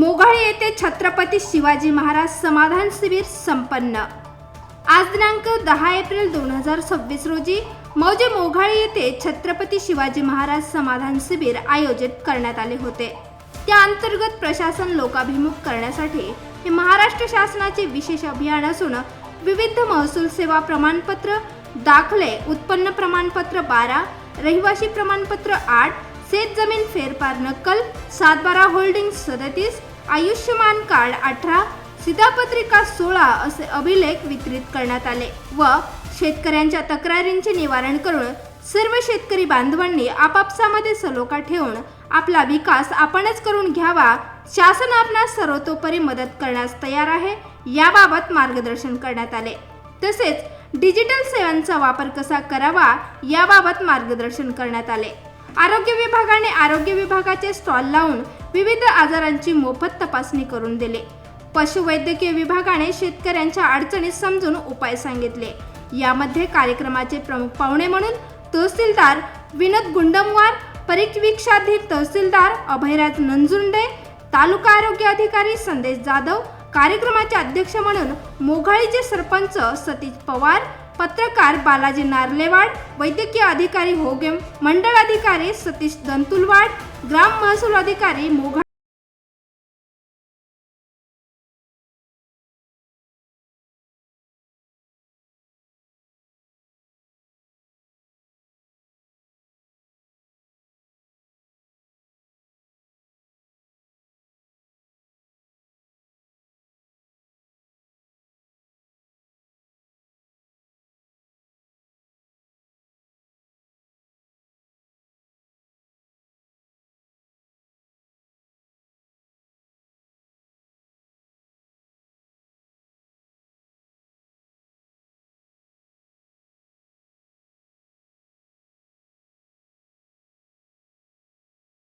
मोघाळी येथे छत्रपती शिवाजी महाराज समाधान शिबिर संपन्न। आज दिनांक 10 एप्रिल 2026 रोजी मौजे मोघाळी येथे छत्रपती शिवाजी महाराज समाधान शिबिर आयोजित करण्यात आले होते। त्या अंतर्गत प्रशासन लोकाभिमुख करण्यासाठी हे महाराष्ट्र शासनाचे विशेष अभियान असून विविध महसूल सेवा प्रमाणपत्र, दाखले, उत्पन्न प्रमाणपत्र 12, रहिवासी प्रमाणपत्र 8, शेत जमीन फेरफार नक्कल 7/12 होल्डिंग 37, आयुष्यमान कार्ड 18, शिधापत्रिका 16 असे अभिलेख वितरित करण्यात आले व शेतकऱ्यांच्या तक्रारींचे निवारण करून सर्व शेतकरी बांधवांनी आपापसामध्ये सलोखा ठेवून आपला विकास आपणच करून घ्यावा। शासन आपणास सर्वतोपरी मदत करण्यास तयार आहे, याबाबत मार्गदर्शन करण्यात आले। तसेच डिजिटल सेवांचा वापर कसा करावा याबाबत मार्गदर्शन करण्यात आले। आरोग्य विभागाने आरोग्य विभागाचे स्टॉल लावून विविध आजारांची मोफत तपासणी करून दिली। पशुवैद्यकीय विभागाने शेतकऱ्यांच्या अडचणी समजून उपाय सांगितले। यामध्ये कार्यक्रमाचे प्रमुख पाहुणे म्हणून तहसीलदार विनोद गुंडमवार, परिवीक्षाधीन तहसीलदार अभयराज नंजुंडे, तालुका आरोग्य अधिकारी संदेश जाधव, कार्यक्रमाचे अध्यक्ष म्हणून मोघाळीचे सरपंच सतीश पवार, पत्रकार बालाजी नार्लेवाड, वैद्यकीय अधिकारी होगेम, मंडळ अधिकारी सतीश दंतुलवाड, ग्राम महसूल अधिकारी मोघाळी